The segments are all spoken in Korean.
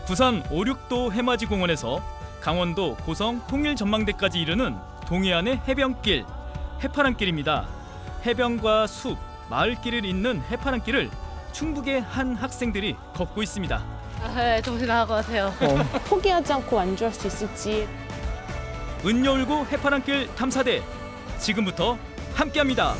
부산 오륙도 해맞이 공원에서 강원도 고성 통일전망대까지 이르는 동해안의 해변길, 해파랑길입니다. 해변과 숲, 마을길을 잇는 해파랑길을 충북의 한 학생들이 걷고 있습니다. 네, 정신 나갈 것 같아요. 포기하지 않고 완주할 수 있을지. 은여울고 해파랑길 탐사대, 지금부터 함께합니다.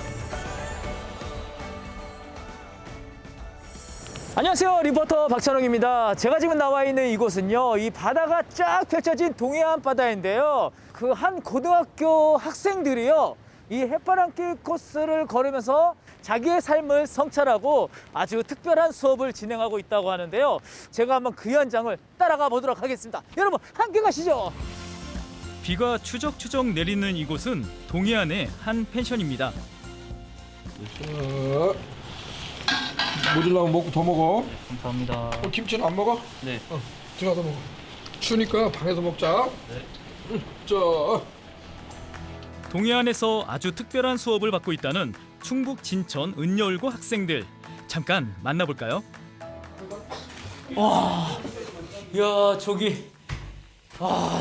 안녕하세요, 리포터 박찬웅입니다. 제가 지금 나와 있는 이곳은요, 이 바다가 쫙 펼쳐진 동해안 바다인데요. 그 한 고등학교 학생들이요, 이 해파랑길 코스를 걸으면서 자기의 삶을 성찰하고 아주 특별한 수업을 진행하고 있다고 하는데요. 제가 한번 그 현장을 따라가 보도록 하겠습니다. 여러분, 함께 가시죠. 비가 추적추적 내리는 이곳은 동해안의 한 펜션입니다. 모질라면 먹고 더 먹어. 감사합니다. 김치는 안 먹어? 네. 들어가서 먹어. 추우니까 방에서 먹자. 네. 자. 동해안에서 아주 특별한 수업을 받고 있다는 충북 진천 은여울고 학생들, 잠깐 만나볼까요? 이야, 저기,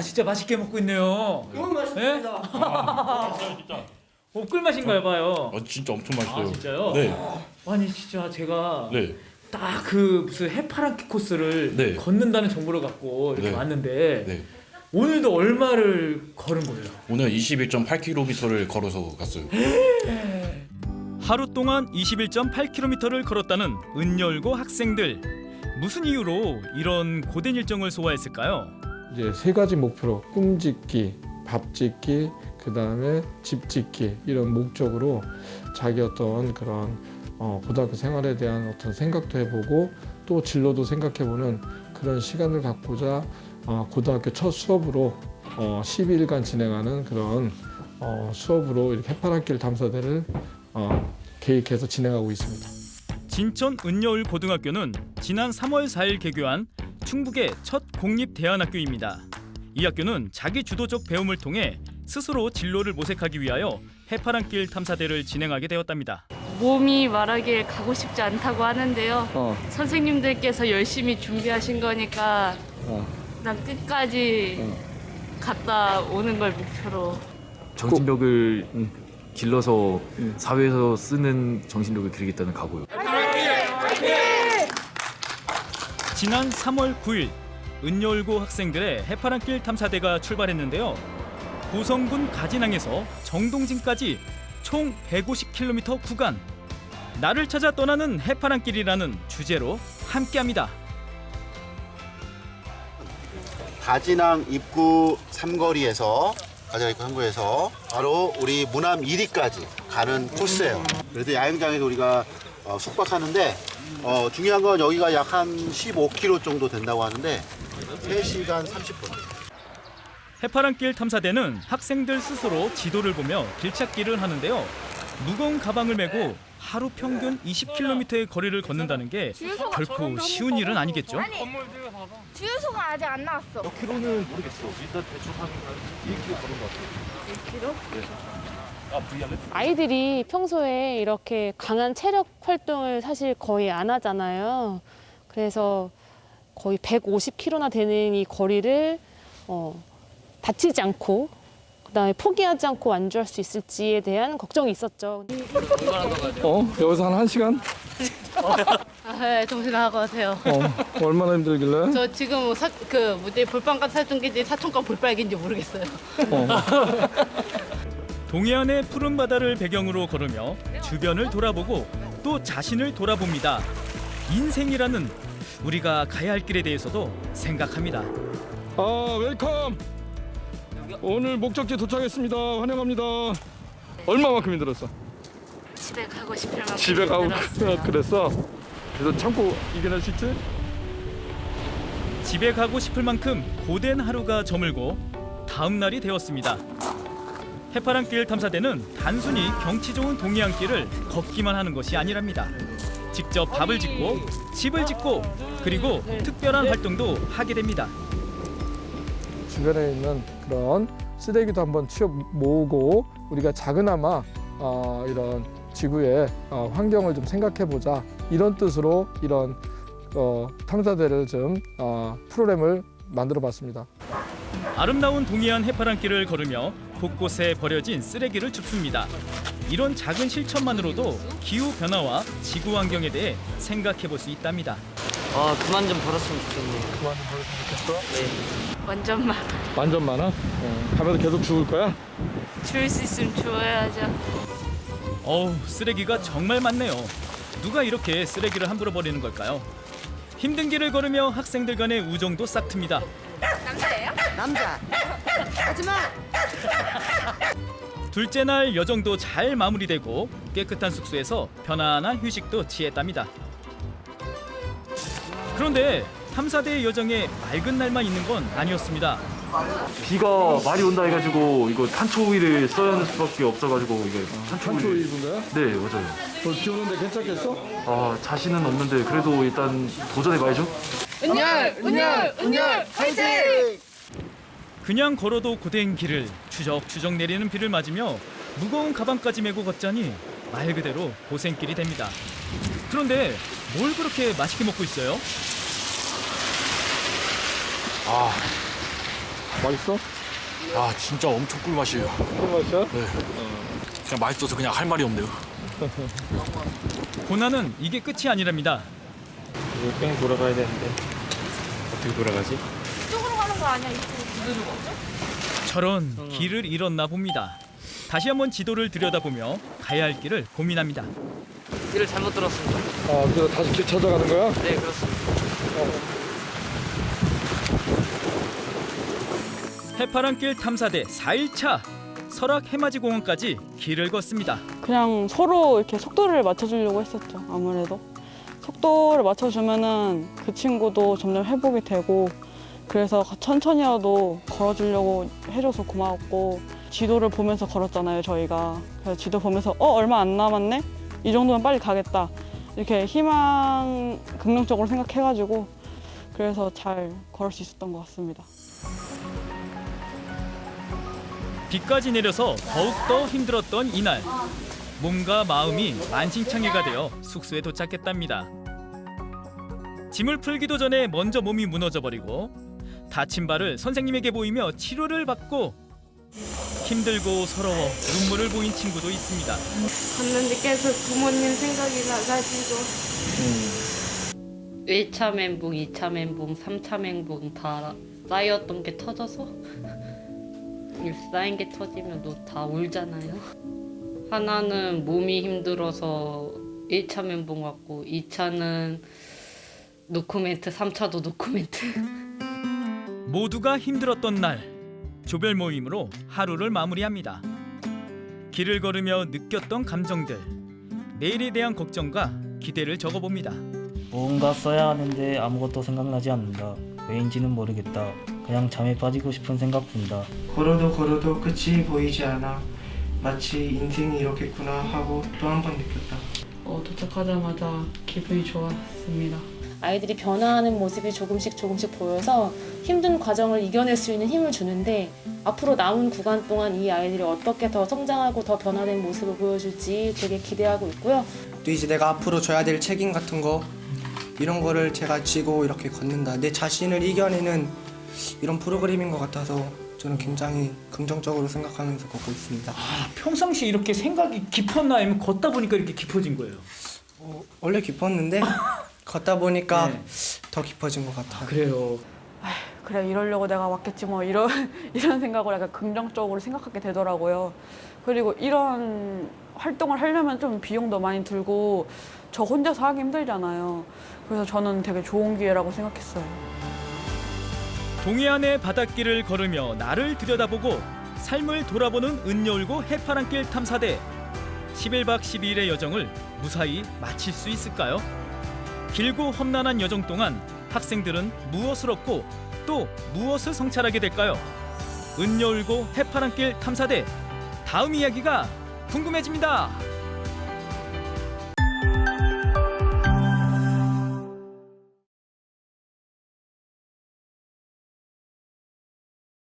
진짜 맛있게 먹고 있네요. 너무 맛있습니다. 꿀맛인가요, 봐요. 진짜 엄청 맛있어요. 진짜요? 네. 아니, 진짜 제가 네. 딱 그 무슨 해파랑길 코스를 네. 걷는다는 정보를 갖고 이렇게 네. 왔는데 네. 오늘도 얼마를 걸은 거예요? 오늘 21.8km를 걸어서 갔어요. 하루 동안 21.8km를 걸었다는 은여울고 학생들. 무슨 이유로 이런 고된 일정을 소화했을까요? 이제 세 가지 목표로 꿈짓기, 밥짓기, 그다음에 집짓기 이런 목적으로 자기 어떤 그런 고등학교 생활에 대한 어떤 생각도 해보고 또 진로도 생각해보는 그런 시간을 갖고자 고등학교 첫 수업으로 12일간 진행하는 그런 수업으로 이렇게 해파랑길 탐사대를 계획해서 진행하고 있습니다. 진천 은여울 고등학교는 지난 3월 4일 개교한 충북의 첫 공립대안학교입니다. 이 학교는 자기 주도적 배움을 통해 스스로 진로를 모색하기 위하여 해파랑길 탐사대를 진행하게 되었답니다. 몸이 말하길 가고 싶지 않다고 하는데요. 선생님들께서 열심히 준비하신 거니까 난 끝까지 갔다 오는 걸 목표로. 정신력을 길러서 사회에서 쓰는 정신력을 기르겠다는 각오요. 지난 3월 9일 은여울고 학생들의 해파랑길 탐사대가 출발했는데요. 고성군 가진항에서 정동진까지 총 150km 구간, 나를 찾아 떠나는 해파랑길이라는 주제로 함께합니다. 가진항 입구 삼거리에서 바로 우리 무남 1위까지 가는 코스예요. 그래서 야영장에서 우리가 숙박하는데 중요한 건 여기가 약 한 15km 정도 된다고 하는데 3시간 30분. 해파랑길 탐사대는 학생들 스스로 지도를 보며 길찾기를 하는데요. 무거운 가방을 메고 하루 평균 20km의 거리를 걷는다는 게 결코 쉬운 일은 아니겠죠? 주유소가 아직 안 나왔어. 몇 킬로는 모르겠어. 일단 대충 한 1km 걸은 것 같아요. 1km? 네. 아이들이 평소에 이렇게 강한 체력 활동을 사실 거의 안 하잖아요. 그래서 거의 150km나 되는 이 거리를 다치지 않고 그다음에 포기하지 않고 완주할 수 있을지에 대한 걱정이 있었죠. 여기서 한 1시간? 네, 정신 나갈 것 같아요. 얼마나 힘들길래? 저 지금 볼빵간 살뚱기인지 사촌간 볼빨기인지 모르겠어요. 동해안의 푸른 바다를 배경으로 걸으며 주변을 돌아보고 또 자신을 돌아봅니다. 인생이라는 우리가 가야 할 길에 대해서도 생각합니다. 웰컴. 오늘 목적지 도착했습니다. 환영합니다. 얼마만큼 힘들었어? 집에 가고 싶을 만큼 집에 가고 힘들었어요. 그랬어. 그래서 참고 이겨낼 수 있지? 집에 가고 싶을 만큼 고된 하루가 저물고 다음 날이 되었습니다. 해파랑길 탐사대는 단순히 경치 좋은 동해안길을 걷기만 하는 것이 아니랍니다. 직접 밥을 짓고 집을 짓고 그리고 특별한 활동도 하게 됩니다. 주변에 있는 그런 쓰레기도 한번 치워 모으고 우리가 작은아마 이런 지구의 환경을 좀 생각해 보자 이런 뜻으로 이런 탐사대를 좀 프로그램을 만들어봤습니다. 아름다운 동해안 해파랑길을 걸으며 곳곳에 버려진 쓰레기를 줍습니다. 이런 작은 실천만으로도 기후 변화와 지구 환경에 대해 생각해 볼 수 있답니다. 그만 좀 벌었으면 좋겠네요. 그만 좀 벌었으면 좋겠어? 네. 완전 많아. 완전 많아? 가면서 계속 죽을 거야? 줄 수 있으면 줘야죠. 어우, 쓰레기가 정말 많네요. 누가 이렇게 쓰레기를 함부로 버리는 걸까요? 힘든 길을 걸으며 학생들 간의 우정도 싹 틉니다. 남자. 하지마. 둘째 날 여정도 잘 마무리되고 깨끗한 숙소에서 편안한 휴식도 취했답니다. 그런데 탐사대의 여정에 맑은 날만 있는 건 아니었습니다. 비가 많이 온다 해가지고 이거 탄초위를 써야 하는 수밖에 없어가지고 이게 산초 입은 거야? 네, 맞아요. 비 오는데 괜찮겠어? 자신은 없는데 그래도 일단 도전해봐야죠. 은열 파이팅! 그냥 걸어도 고된 길을 추적추적 내리는 비를 맞으며 무거운 가방까지 메고 걷자니 말 그대로 고생길이 됩니다. 그런데 뭘 그렇게 맛있게 먹고 있어요? 맛있어? 진짜 엄청 꿀맛이에요. 무슨 맛이야? 그냥 맛있어서 그냥 할 말이 없네요. 고난은 이게 끝이 아니랍니다. 이거 뺑 돌아가야 되는데 어떻게 돌아가지? 이쪽으로 가는 거 아니야? 이쪽으로. 저런 길을 잃었나 봅니다. 다시 한번 지도를 들여다보며 가야 할 길을 고민합니다. 길을 잘못 들었습니다. 그래서 다시 길 찾아가는 거야? 네, 그렇습니다. 해파랑길 탐사대 4일차 설악 해맞이 공원까지 길을 걷습니다. 그냥 서로 이렇게 속도를 맞춰주려고 했었죠. 아무래도 속도를 맞춰주면은 그 친구도 점점 회복이 되고, 그래서 천천히라도 걸어주려고 해줘서 고마웠고, 지도를 보면서 걸었잖아요, 저희가. 그래서 지도 보면서 얼마 안 남았네? 이 정도면 빨리 가겠다. 이렇게 희망 긍정적으로 생각해가지고 그래서 잘 걸을 수 있었던 것 같습니다. 비까지 내려서 더욱더 힘들었던 이날. 몸과 마음이 만신창이가 되어 숙소에 도착했답니다. 짐을 풀기도 전에 먼저 몸이 무너져버리고 다친 발을 선생님에게 보이며 치료를 받고 힘들고 서러워 눈물을 보인 친구도 있습니다. 걷는데 계속 부모님 생각이 나가지고 1차 멘붕, 2차 멘붕, 3차 멘붕 다 쌓였던 게 터져서 쌓인 게 터지면 너 다 울잖아요. 하나는 몸이 힘들어서 1차 멘붕 왔고 2차는 노코멘트, 3차도 노코멘트. 모두가 힘들었던 날 조별 모임으로 하루를 마무리합니다. 길을 걸으며 느꼈던 감정들, 내일에 대한 걱정과 기대를 적어봅니다. 뭔가 써야 하는데 아무것도 생각나지 않는다. 왜인지는 모르겠다. 그냥 잠에 빠지고 싶은 생각뿐이다. 걸어도 끝이 보이지 않아. 마치 인생이 이렇겠구나 하고 또 한 번 느꼈다. 도착하자마자 기분이 좋았습니다. 아이들이 변화하는 모습이 조금씩 보여서 힘든 과정을 이겨낼 수 있는 힘을 주는데, 앞으로 남은 구간 동안 이 아이들이 어떻게 더 성장하고 더 변화된 모습을 보여줄지 되게 기대하고 있고요. 또 이제 내가 앞으로 져야 될 책임 같은 거, 이런 거를 제가 지고 이렇게 걷는다. 내 자신을 이겨내는 이런 프로그램인 것 같아서 저는 굉장히 긍정적으로 생각하면서 걷고 있습니다. 평상시 이렇게 생각이 깊었나 아니면 걷다 보니까 이렇게 깊어진 거예요? 원래 깊었는데 걷다 보니까 더 깊어진 것 같아요. 그래요. 그래, 이러려고 내가 왔겠지 뭐 이런 생각을 약간 긍정적으로 생각하게 되더라고요. 그리고 이런 활동을 하려면 좀 비용도 많이 들고 저 혼자서 하기 힘들잖아요. 그래서 저는 되게 좋은 기회라고 생각했어요. 동해안의 바닷길을 걸으며 나를 들여다보고 삶을 돌아보는 은여울고 해파랑길 탐사대. 11박 12일의 여정을 무사히 마칠 수 있을까요? 길고 험난한 여정 동안 학생들은 무엇을 얻고 또 무엇을 성찰하게 될까요? 은여울고 해파랑길 탐사대. 다음 이야기가 궁금해집니다.